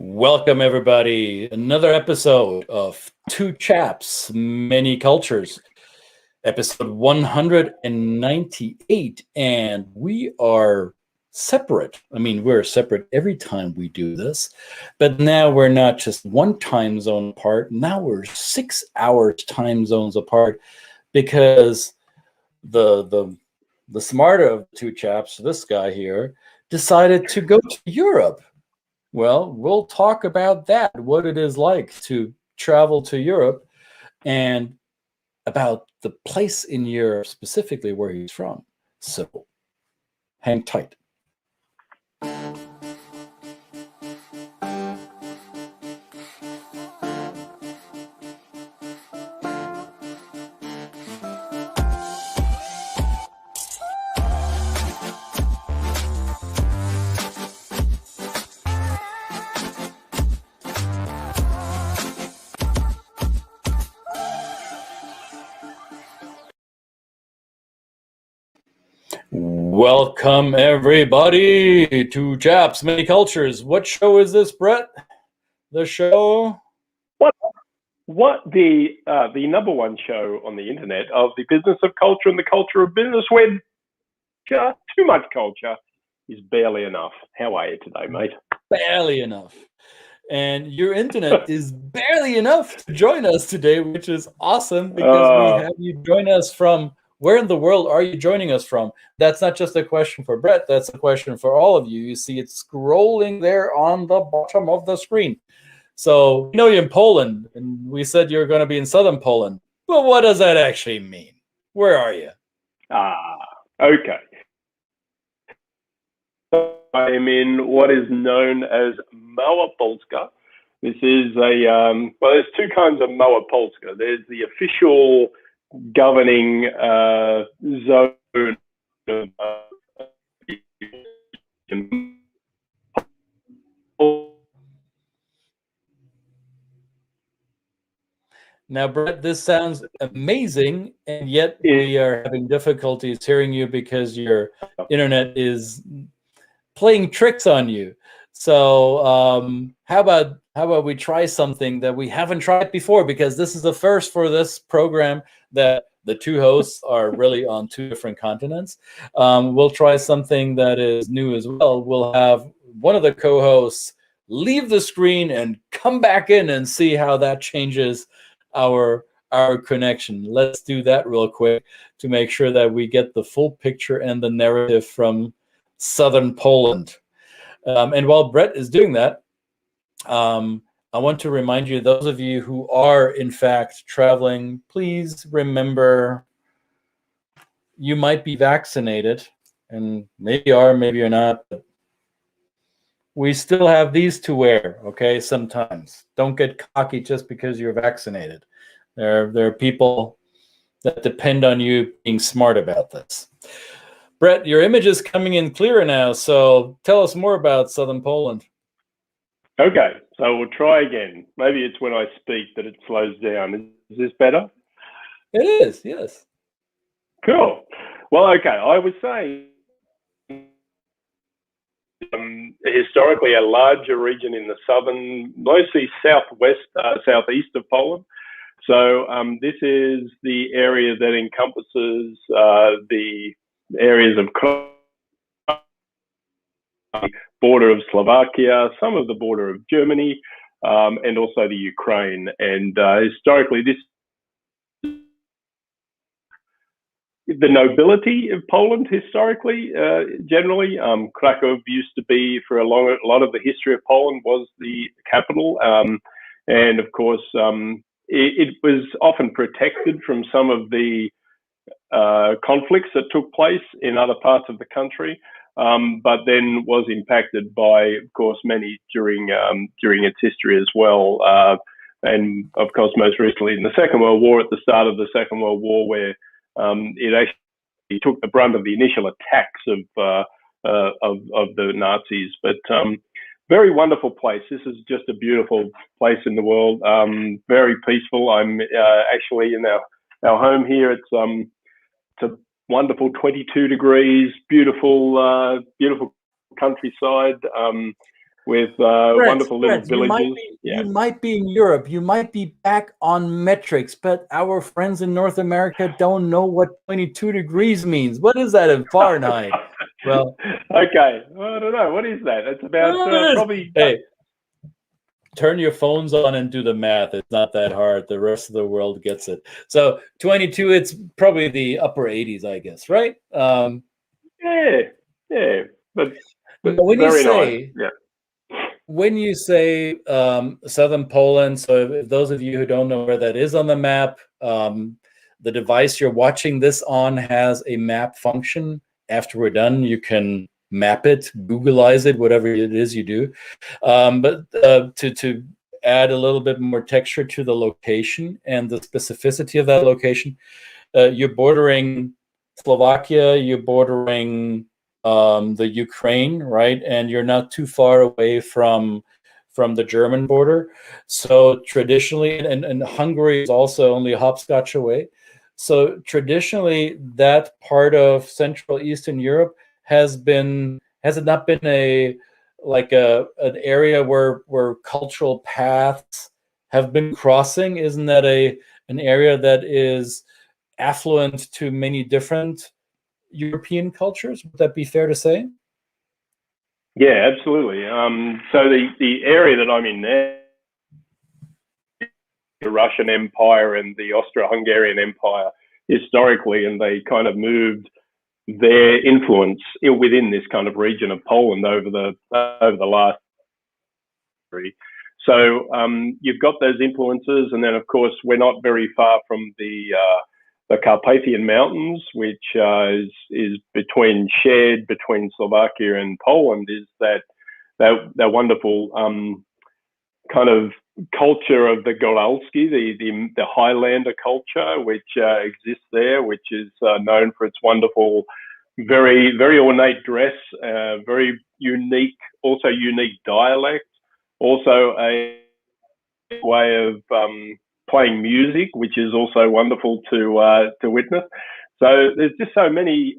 Welcome, everybody. Another episode of Two Chaps, Many Cultures, episode 198. And we are separate. I mean, we're separate every time we do this. But now we're not just one time zone apart. Now we're 6 hours time zones apart because the smarter of the two chaps, this guy here, decided to go to Europe. Well, we'll talk about that, what it is like to travel to Europe, and about the place in Europe specifically where he's from. So hang tight. Welcome, everybody, to Chaps, Many Cultures. What show is this, Brett? The show? What the number one show on the internet of the business of culture and the culture of business, where too much culture is barely enough. How are you today, mate? Barely enough. And your internet is barely enough to join us today, which is awesome because we have you join us from... Where in the world are you joining us from? That's not just a question for Brett. That's a question for all of you. You see it scrolling there on the bottom of the screen. So we know you're in Poland, and we said you're going to be in southern Poland. But what does that actually mean? Where are you? Okay. I am in what is known as Małopolska. This is well, there's two kinds of Małopolska. There's the official governing zone of Now, Brett, this sounds amazing, and yet we are having difficulties hearing you because your internet is playing tricks on you. So how about we try something that we haven't tried before, because this is the first for this program that the two hosts are really on two different continents. We'll try something that is new as well. We'll have one of the co-hosts leave the screen and come back in and see how that changes our connection. Let's do that real quick to make sure that we get the full picture and the narrative from southern Poland. And while Brett is doing that, I want to remind you, those of you who are in fact traveling, please remember you might be vaccinated, and maybe you are, maybe you're not, but we still have these to wear, okay? Sometimes. Don't get cocky just because you're vaccinated. There are people that depend on you being smart about this. Brett, your image is coming in clearer now, so tell us more about southern Poland. Okay, so we'll try again. Maybe it's when I speak that it slows down. Is this better? It is, yes. Cool. Well, okay, I was saying historically a larger region in the southern, mostly southeast of Poland. So this is the area that encompasses the areas of border of Slovakia, some of the border of Germany, and also the Ukraine. And historically, the nobility of Poland historically, generally, Krakow used to be, for a lot of the history of Poland, was the capital. And of course, it was often protected from some of the conflicts that took place in other parts of the country. But then was impacted by, of course, many during its history as well. And of course, most recently in the Second World War, at the start of the Second World War, where it actually took the brunt of the initial attacks of the Nazis. But very wonderful place. This is just a beautiful place in the world. Very peaceful. I'm actually in our home here. It's a wonderful 22 degrees, beautiful countryside. with Brett, wonderful little villages. you might be in Europe, you might be back on metrics, but our friends in North America don't know what 22 degrees means. What is that in Fahrenheit? Well, okay, I don't know. What is that? It's about probably. Hey, turn your phones on and do the math. It's not that hard. The rest of the world gets it. So 22, it's probably the upper 80s, I guess, right? Yeah, but when very you say, nice. Yeah. When you say southern Poland, so if those of you who don't know where that is on the map, the device you're watching this on has a map function. After we're done, you can map it, Googleize it, whatever it is you do. But to add a little bit more texture to the location and the specificity of that location, you're bordering Slovakia, you're bordering the Ukraine, right? And you're not too far away from the German border. So traditionally, and Hungary is also only a hopscotch away. So traditionally, that part of Central Eastern Europe has it not been an area where cultural paths have been crossing? Isn't that an area that is affluent to many different European cultures? Would that be fair to say? Yeah, absolutely. So the area that I'm in now, the Russian Empire and the Austro-Hungarian Empire historically, and they kind of moved their influence within this kind of region of Poland over the last century. So you've got those influences, and then of course we're not very far from the Carpathian Mountains, which is shared between Slovakia and Poland, is that wonderful kind of culture of the Góralski, the Highlander culture, which exists there, which is known for its wonderful, very, very ornate dress, very unique, also unique dialect, also a way of playing music, which is also wonderful to witness. So there's just so many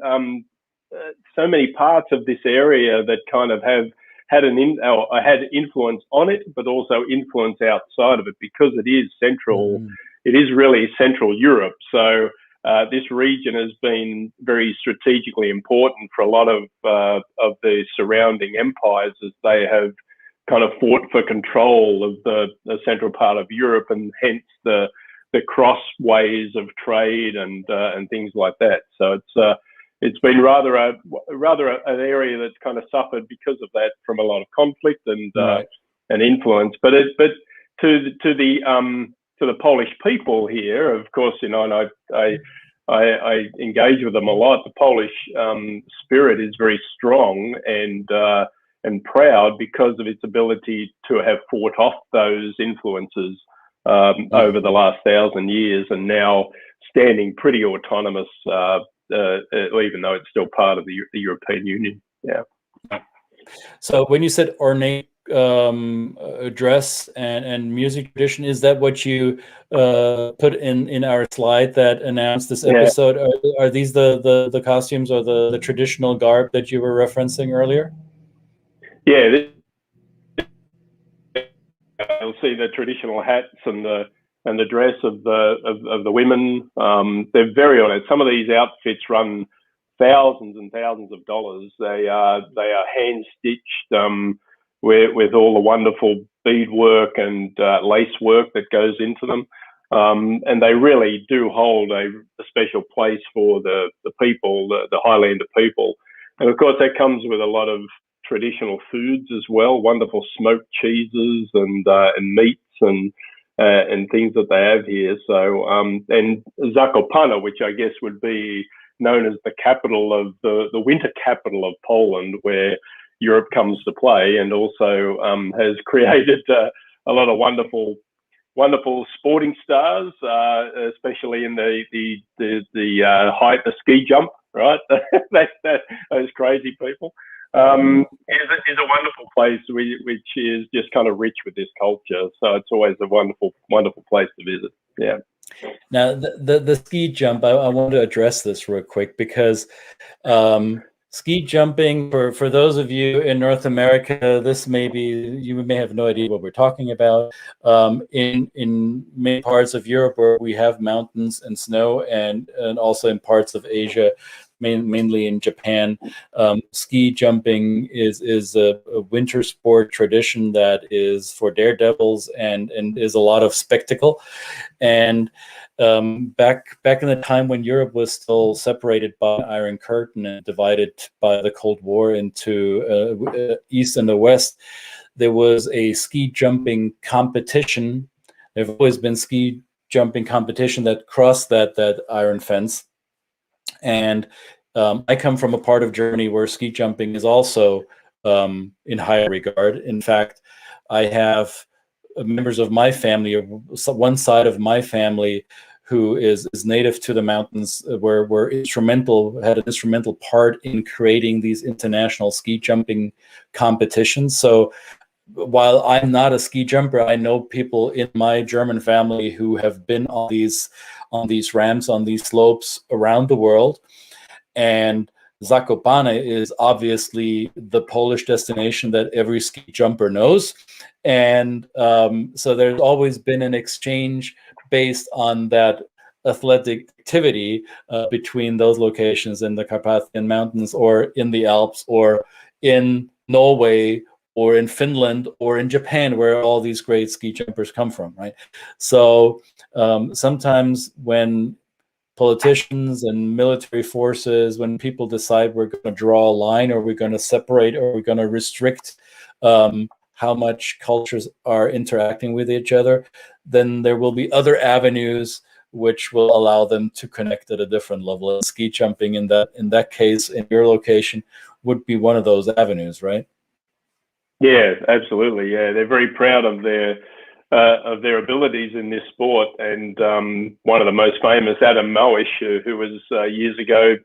parts of this area that kind of have had influence on it, but also influence outside of it, because it is central. It is really Central Europe. So this region has been very strategically important for a lot of the surrounding empires, as they have kind of fought for control of the central part of Europe, and hence the crossways of trade and things like that. So it's been rather an area that's kind of suffered because of that, from a lot of conflict and and influence. But to the Polish people here, of course, you know, and I engage with them a lot. The Polish spirit is very strong and proud because of its ability to have fought off those influences over the last 1,000 years, and now standing pretty autonomous, even though it's still part of the European Union. Yeah. So when you said ornate dress and music tradition, is that what you put in our slide that announced this episode? Yeah. Are these the costumes or the traditional garb that you were referencing earlier? Yeah, you'll see the traditional hats and the dress of the women. They're very ornate. Some of these outfits run thousands and thousands of dollars. They are hand stitched with all the wonderful beadwork and lace work that goes into them, and they really do hold a special place for the people, the Highlander people. And of course, that comes with a lot of traditional foods as well, wonderful smoked cheeses and meats and things that they have here. So and Zakopane, which I guess would be known as the capital of the winter capital of Poland, where Europe comes to play, and also has created a lot of wonderful sporting stars, especially in the height, the ski jump, right? Those crazy people. Is a wonderful place, which is just kind of rich with this culture. So it's always a wonderful place to visit. Yeah. Now the ski jump, I want to address this real quick, because ski jumping, for those of you in North America, you may have no idea what we're talking about. In many parts of Europe where we have mountains and snow, and also in parts of Asia, mainly in Japan, ski jumping is a winter sport tradition that is for daredevils and is a lot of spectacle. And back in the time when Europe was still separated by an Iron Curtain and divided by the Cold War into East and the West, there was a ski jumping competition. There've always been ski jumping competition that crossed that iron fence. And I come from a part of Germany where ski jumping is also in high regard. In fact, I have members of my family, or one side of my family, who is native to the mountains, were had an instrumental part in creating these international ski jumping competitions. So while I'm not a ski jumper, I know people in my German family who have been on these ramps, on these slopes around the world. And Zakopane is obviously the Polish destination that every ski jumper knows. And so there's always been an exchange based on that athletic activity between those locations in the Carpathian Mountains, or in the Alps, or in Norway, or in Finland, or in Japan, where all these great ski jumpers come from, right? So sometimes when politicians and military forces, when people decide we're going to draw a line, or we're going to separate, or we're going to restrict how much cultures are interacting with each other, then there will be other avenues which will allow them to connect at a different level. And ski jumping, in that case, in your location, would be one of those avenues, right? Yeah, absolutely. Yeah, they're very proud of their abilities in this sport. And one of the most famous, Adam Moish, who was years ago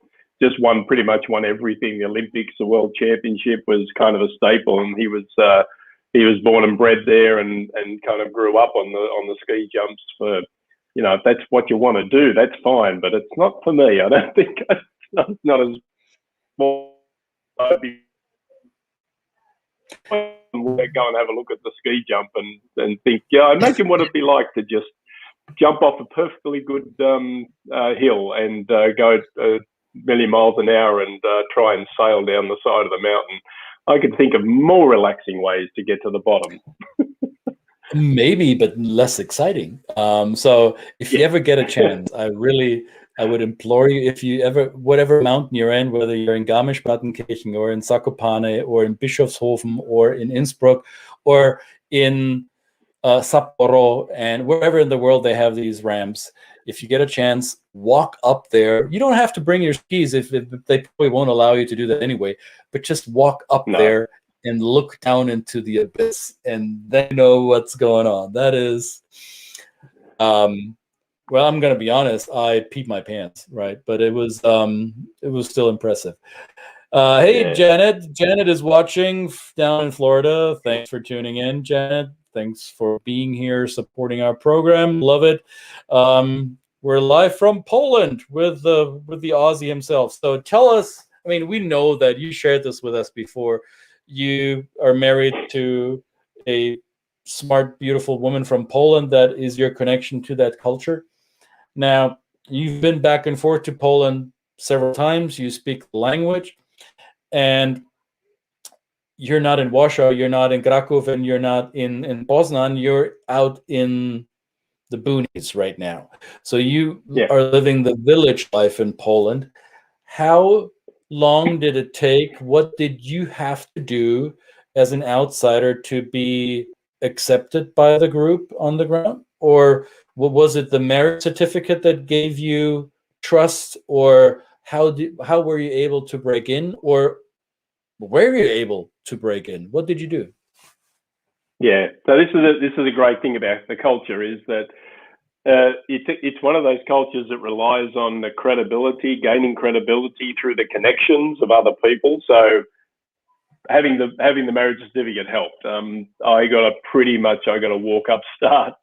just pretty much won everything. The Olympics, the World Championship was kind of a staple, and he was born and bred there, and kind of grew up on the ski jumps. For, if that's what you want to do, that's fine, but it's not for me. I don't think it's not as well. I'd be go and have a look at the ski jump and think, imagine what it'd be like to just jump off a perfectly good hill and go a million miles an hour and try and sail down the side of the mountain. I could think of more relaxing ways to get to the bottom. Maybe, but less exciting. So if you ever get a chance, I would implore you, if you ever, whatever mountain you're in, whether you're in Garmisch-Partenkirchen, or in Zakopane, or in Bischofshofen, or in Innsbruck, or in Sapporo, and wherever in the world they have these ramps, if you get a chance, walk up there. You don't have to bring your skis, if they probably won't allow you to do that anyway, but just walk up there and look down into the abyss, and then know what's going on. That is, well, I'm going to be honest, I peed my pants, right? But it was still impressive. Hey, Janet. Janet is watching down in Florida. Thanks for tuning in, Janet. Thanks for being here, supporting our program. Love it. We're live from Poland with the Aussie himself. So tell us, I mean, we know that you shared this with us before. You are married to a smart, beautiful woman from Poland. That is your connection to that culture. Now, you've been back and forth to Poland several times. You speak the language, and you're not in Warsaw, you're not in Krakow, and you're not in Poznan. You're out in the boonies right now. So you are living the village life in Poland. How long did it take? What did you have to do as an outsider to be accepted by the group on the ground? Or was it the merit certificate that gave you trust? Or how were you able to break in? Or were you able to break in? What did you do? Yeah, so this is a great thing about the culture, is that it's one of those cultures that relies on the credibility, gaining credibility through the connections of other people. So having the marriage certificate helped. I got a walk up start,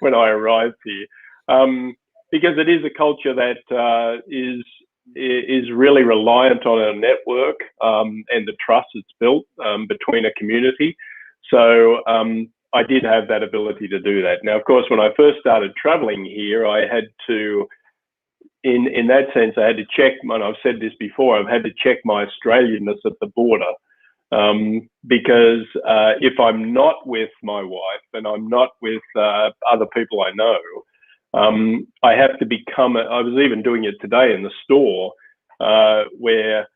when I arrived here, because it is a culture that is is really reliant on a network and the trust it's built between a community. So I did have that ability to do that. Now, of course, when I first started traveling here, I had to, in that sense, I had to check, and I've said this before, I've had to check my Australianness at the border. Because if I'm not with my wife and I'm not with other people I know, I have to become, I was even doing it today in the store, where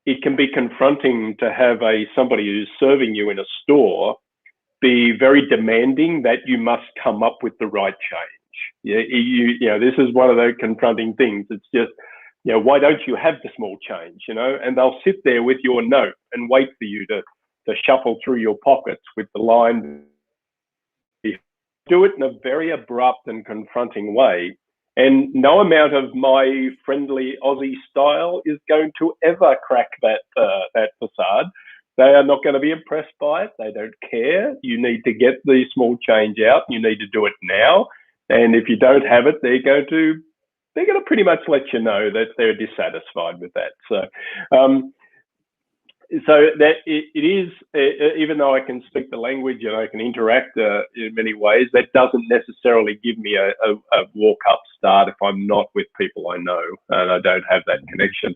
it can be confronting to have somebody who's serving you in a store be very demanding that you must come up with the right change. You know, this is one of those confronting things. It's just, you know, why don't you have the small change, you know? And they'll sit there with your note and wait for you to shuffle through your pockets with the line. Do it in a very abrupt and confronting way. And no amount of my friendly Aussie style is going to ever crack that facade. They are not going to be impressed by it. They don't care. You need to get the small change out. You need to do it now. And if you don't have it, they're going to pretty much let you know that they're dissatisfied with that. So, so that it is, even though I can speak the language and I can interact in many ways, that doesn't necessarily give me a walk-up start if I'm not with people I know and I don't have that connection.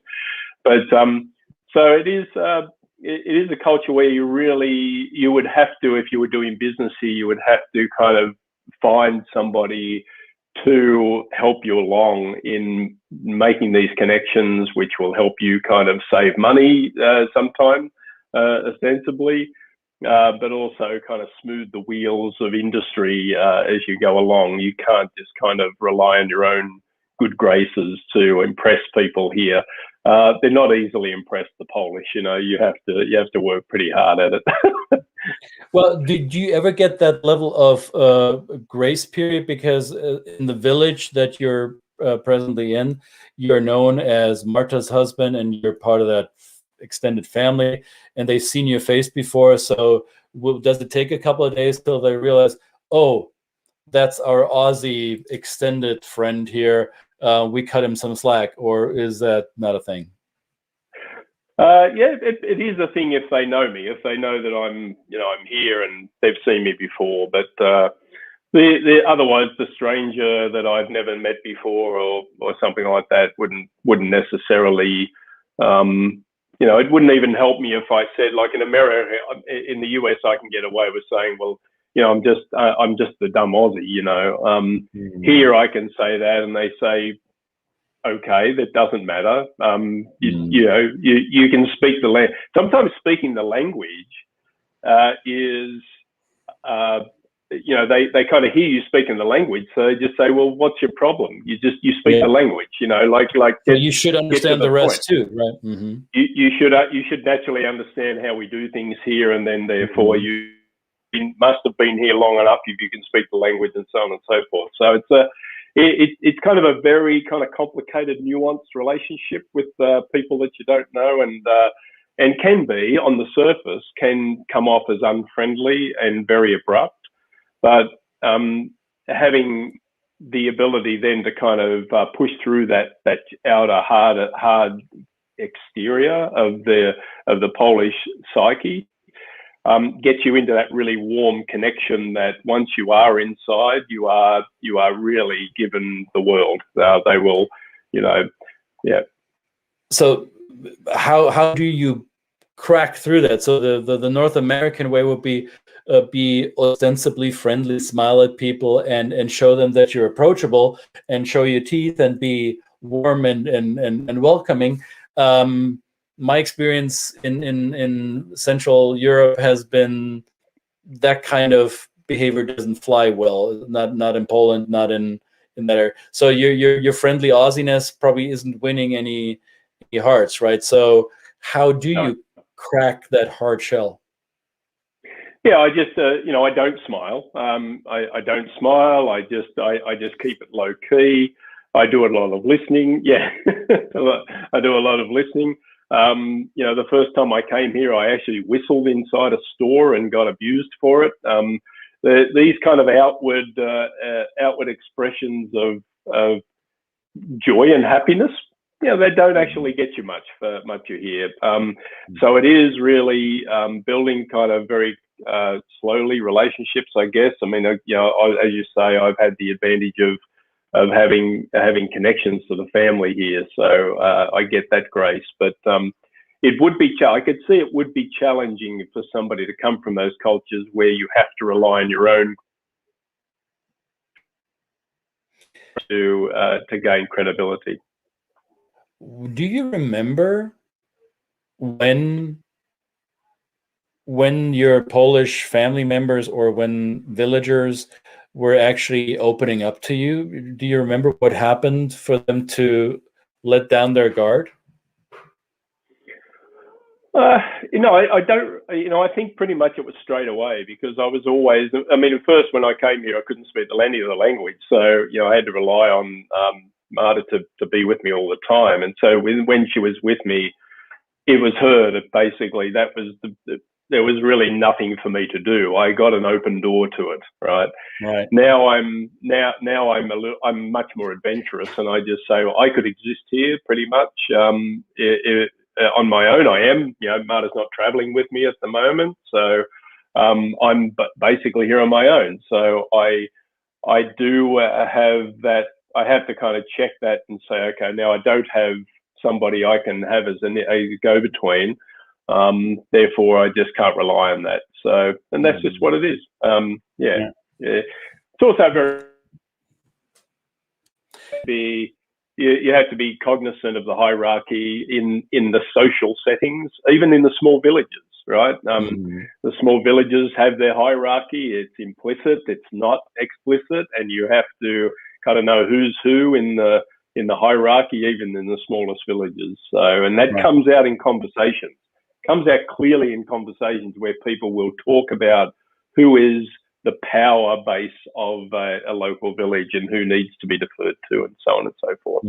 But so it is a culture where you would have to, if you were doing business here, you would have to kind of find somebody to help you along in making these connections, which will help you kind of save money sometime, ostensibly, but also kind of smooth the wheels of industry as you go along. You can't just kind of rely on your own good graces to impress people here. They're not easily impressed, the Polish, you know. You have to work pretty hard at it. Well, did you ever get that level of grace period? Because in the village that you're presently in, you're known as Marta's husband and you're part of that extended family, and they've seen your face before. So does it take a couple of days till they realize, oh, that's our Aussie extended friend here, we cut him some slack, or is that not a thing? Yeah, it is a thing if they know me, if they know that I'm here and they've seen me before. But otherwise, the stranger that I've never met before or something like that wouldn't necessarily, it wouldn't even help me if I said, like in America, in the US, I can get away with saying, well, you know, I'm just the dumb Aussie, you know. Here I can say that, and they say, okay, that doesn't matter. You can speak the language. Sometimes speaking the language is, they kind of hear you speaking the language, so they just say, well, what's your problem? You speak the language, you know, like. So you should understand the rest too, right? Mm-hmm. You should naturally understand how we do things here, and then therefore you must have been here long enough if you can speak the language and so on and so forth. So it's kind of a very kind of complicated, nuanced relationship with people that you don't know, and can be, on the surface, can come off as unfriendly and very abrupt. But having the ability then to kind of push through that outer hard exterior of the Polish psyche, get you into that really warm connection that once you are inside, you are really given the world. They will, yeah. So how do you crack through that? So the North American way would be ostensibly friendly, smile at people and show them that you're approachable and show your teeth and be warm and welcoming. My experience in Central Europe has been that kind of behavior doesn't fly well. Not in Poland, not in that area. So your friendly Aussiness probably isn't winning any hearts, right? So how do you crack that hard shell? Yeah, I just I don't smile. I don't smile. I just keep it low key. I do a lot of listening. Yeah, I do a lot of listening. The first time I came here, I actually whistled inside a store and got abused for it. These kind of outward expressions of joy and happiness they don't actually get you much for much you hear. So it is really building kind of very slowly relationships, I guess. I mean, as you say, I've had the advantage of having connections to the family here, so I get that grace. But it would be, I could see it would be challenging for somebody to come from those cultures where you have to rely on your own to gain credibility. Do you remember when your Polish family members or when villagers were actually opening up to you? Do you remember what happened for them to let down their guard? I don't. I think pretty much it was straight away, because I was always. I mean, at first when I came here, I couldn't speak any of the language, so I had to rely on Marta to be with me all the time. And so when she was with me, it was her that basically there was really nothing for me to do. I got an open door to it, right? Right. Now I'm much more adventurous, and I just say, well, I could exist here pretty much on my own. I am, Marta's not traveling with me at the moment, so I'm basically here on my own. So I do have that. I have to kind of check that and say, okay, now I don't have somebody I can have as a go-between. Therefore, I just can't rely on that. So, and that's just what it is. Yeah. It's also you have to be cognizant of the hierarchy in the social settings, even in the small villages, right? The small villages have their hierarchy. It's implicit, it's not explicit, and you have to kind of know who's who in the hierarchy, even in the smallest villages. So, and that comes out in conversations. Comes out clearly in conversations where people will talk about who is the power base of a local village and who needs to be deferred to, and so on and so forth.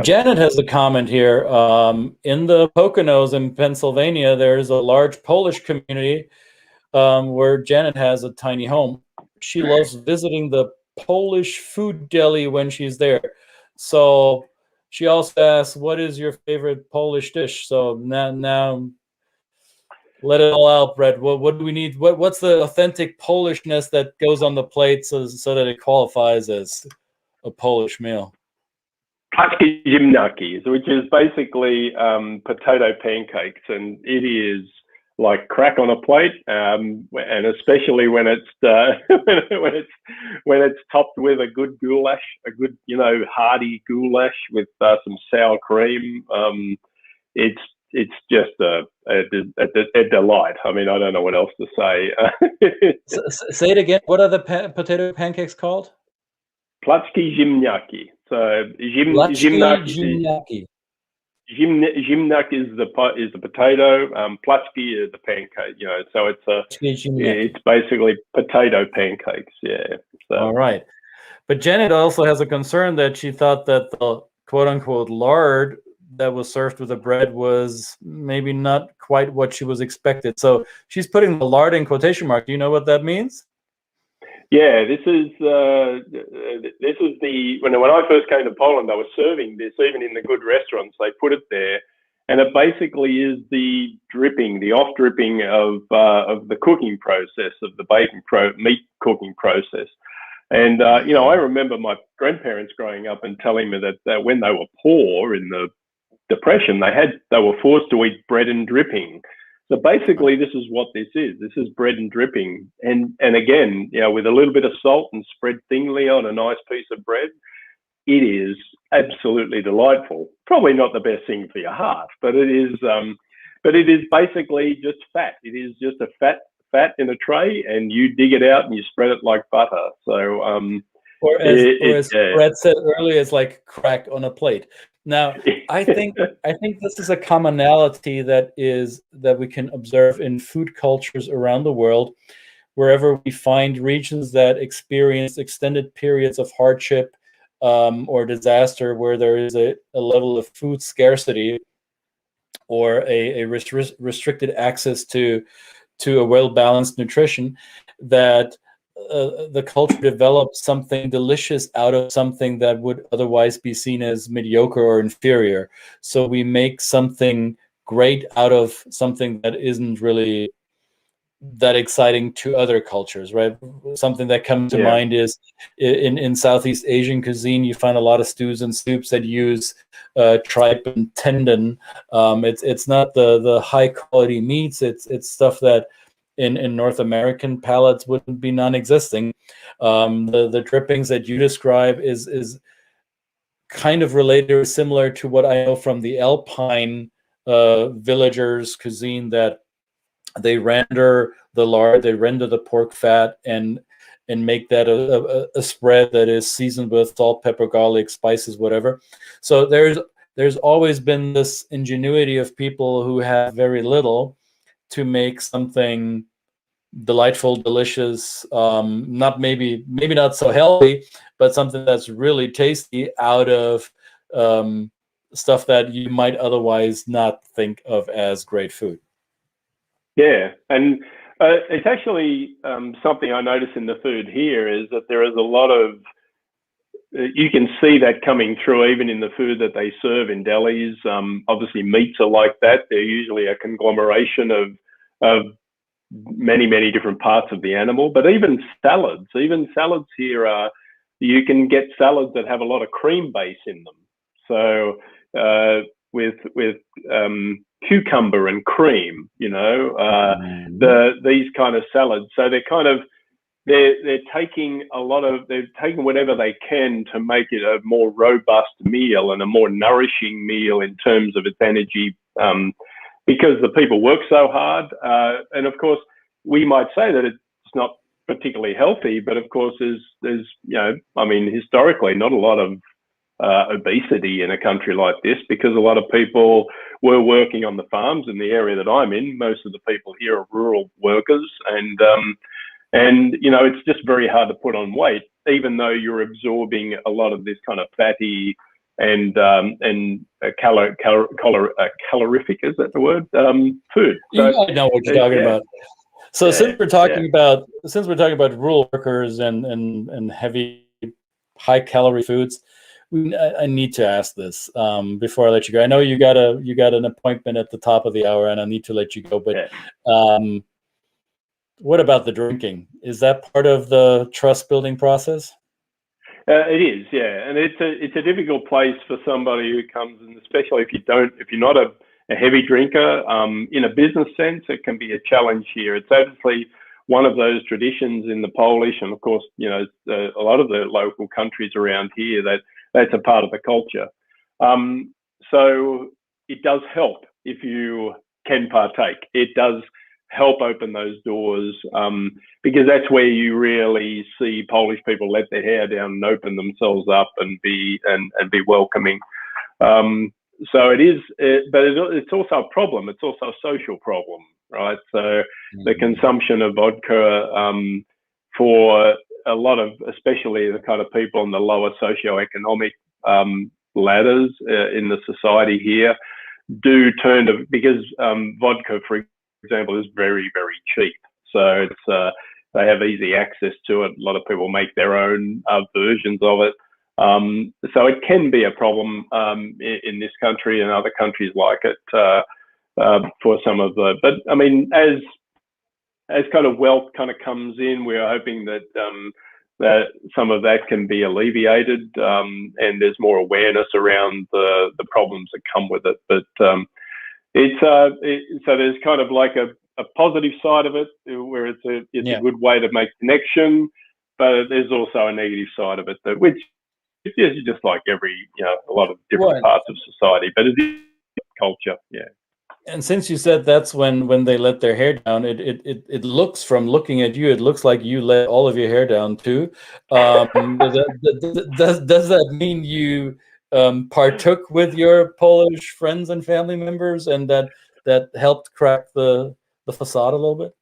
Janet has a comment here. In the Poconos in Pennsylvania, there's a large Polish community where Janet has a tiny home. She loves visiting the Polish food deli when she's there. So she also asks, what is your favorite Polish dish? So now let it all out, Brett. What do we need? What's the authentic Polishness that goes on the plate so that it qualifies as a Polish meal? 𝙤𝙬𝙤 𝘾𝙪𝙡𝙪, which is basically potato pancakes, and it is like crack on a plate, and especially when it's when it's topped with a good goulash, a good hearty goulash with some sour cream. It's just a delight. I mean, I don't know what else to say. Say it again. What are the potato pancakes called? 𝙤𝙬𝙤 𝘾𝙪𝙡𝙪. So 𝘾𝙪𝙡 is the potato. 𝙤𝙬 is the pancake. So it's basically potato pancakes. Yeah. So. All right. But Janet also has a concern that she thought that the quote unquote lard that was served with the bread was maybe not quite what she was expected. So she's putting the lard in quotation mark. Do you know what that means? Yeah, this is when I first came to Poland, they were serving this even in the good restaurants. They put it there, and it basically is the dripping, the off dripping of the cooking process, of the meat cooking process. And I remember my grandparents growing up and telling me that when they were poor in the Depression, they were forced to eat bread and dripping. So basically, this is what this is. This is bread and dripping, and again, with a little bit of salt and spread thinly on a nice piece of bread, it is absolutely delightful. Probably not the best thing for your heart, but it is. But it is basically just fat. It is just a fat in a tray, and you dig it out and you spread it like butter. So, or as Brett said earlier, it's like crack on a plate. Now, I think this is a commonality that we can observe in food cultures around the world, wherever we find regions that experience extended periods of hardship or disaster, where there is a level of food scarcity or a restricted access to a well-balanced nutrition, that the culture develops something delicious out of something that would otherwise be seen as mediocre or inferior. So we make something great out of something that isn't really that exciting to other cultures, right? Something that comes to mind is in Southeast Asian cuisine, you find a lot of stews and soups that use tripe and tendon. It's not the high quality meats. It's stuff that in North American palates wouldn't be non-existing. The drippings that you describe is kind of related or similar to what I know from the Alpine villagers' cuisine, that they render the lard, they render the pork fat, and make that a spread that is seasoned with salt, pepper, garlic, spices, whatever. So there's always been this ingenuity of people who have very little to make something delightful, delicious, not maybe not so healthy, but something that's really tasty out of stuff that you might otherwise not think of as great food. Yeah, and it's actually something I notice in the food here is that there is a lot of, you can see that coming through even in the food that they serve in delis. Obviously meats are like that. They're usually a conglomeration of many different parts of the animal, but even salads here are, you can get salads that have a lot of cream base in them. So with cucumber and cream, you know, these kind of salads. So they're taking whatever they can to make it a more robust meal and a more nourishing meal in terms of its energy, because the people work so hard. And of course, we might say that it's not particularly healthy, but of course there's you know, I mean, historically not a lot of obesity in a country like this, because a lot of people were working on the farms in the area that I'm in. Most of the people here are rural workers, and you know, it's just very hard to put on weight, even though you're absorbing a lot of this kind of fatty and calorific, is that the word? Food. So, I know what you're talking about. So since we're talking about rural workers and heavy, high calorie foods, I need to ask this before I let you go. I know you got an appointment at the top of the hour, and I need to let you go. But what about the drinking? Is that part of the trust building process? It is, yeah, and it's a difficult place for somebody who comes, and especially if you're not a heavy drinker. In a business sense, it can be a challenge here. It's obviously one of those traditions in the Polish, and of course, you know, a lot of the local countries around here, that's a part of the culture. So it does help if you can partake. It does help open those doors, because that's where you really see Polish people let their hair down and open themselves up and be welcoming. So it is, but it's also a problem. It's also a social problem, right? So the consumption of vodka for a lot of, especially the kind of people on the lower socioeconomic ladders in the society here, do turn to, because vodka, for example, is very cheap. So it's they have easy access to it. A lot of people make their own versions of it. So it can be a problem in this country and other countries like it for some of the. But I mean, as kind of wealth kind of comes in, we're hoping that that some of that can be alleviated, and there's more awareness around the problems that come with it. But so there's kind of like a positive side of it, where it's a good way to make connection, but there's also a negative side of it, which is just like every, you know, a lot of different parts of society, but it is culture, yeah. And since you said that's when they let their hair down, it looks, from looking at you, it looks like you let all of your hair down too. Does that mean you partook with your Polish friends and family members, and that helped crack the facade a little bit?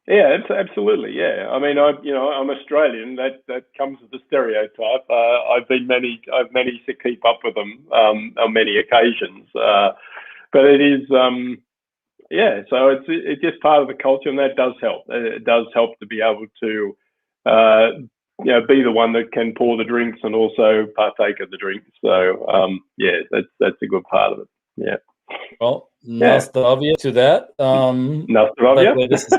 Yeah, absolutely. Yeah, I mean, I'm Australian. That comes with the stereotype. I've managed to keep up with them on many occasions. But it is, so it's just part of the culture, and that does help. It does help to be able to you know, be the one that can pour the drinks and also partake of the drinks. So yeah, that's a good part of it. Yeah. Well, nostalgia to that. By the way, this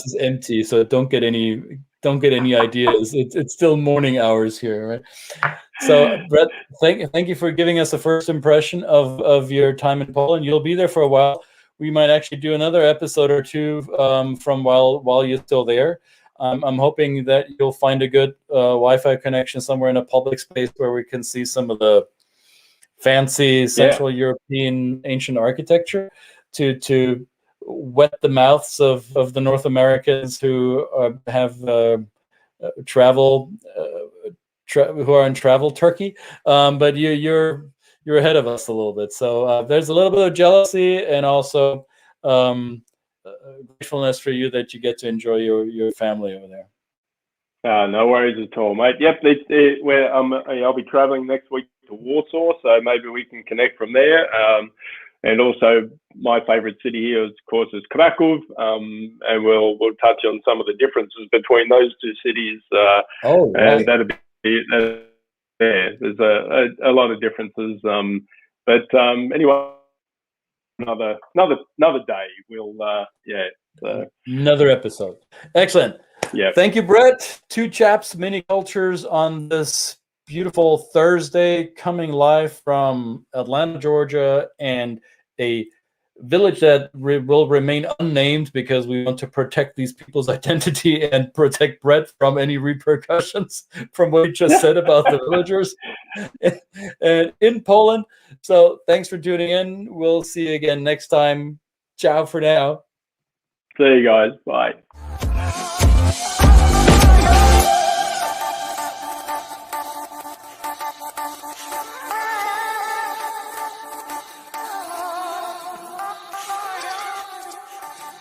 is empty, so don't get any ideas. It's still morning hours here, right? So, Brett, thank you for giving us a first impression of your time in Poland. You'll be there for a while. We might actually do another episode or two from while you're still there. I'm hoping that you'll find a good Wi-Fi connection somewhere in a public space where we can see some of the fancy Central European ancient architecture to wet the mouths of the North Americans who have who are in travel Turkey. But you're ahead of us a little bit. So there's a little bit of jealousy and also gratefulness for you that you get to enjoy your family over there. No worries at all, mate. Yep, I'll be traveling next week to Warsaw, so maybe we can connect from there. And also, my favorite city here, of course, is Krakow, and we'll touch on some of the differences between those two cities. And that'll be there's a lot of differences. But anyway, another day. We'll another episode. Excellent. Yeah. Thank you, Brett. Two Chaps Mini Cultures on this beautiful Thursday, coming live from Atlanta, Georgia, and a village that will remain unnamed because we want to protect these people's identity and protect Brett from any repercussions from what he just said about the villagers and in Poland. So thanks for tuning in. We'll see you again next time. Ciao for now. See you guys. Bye.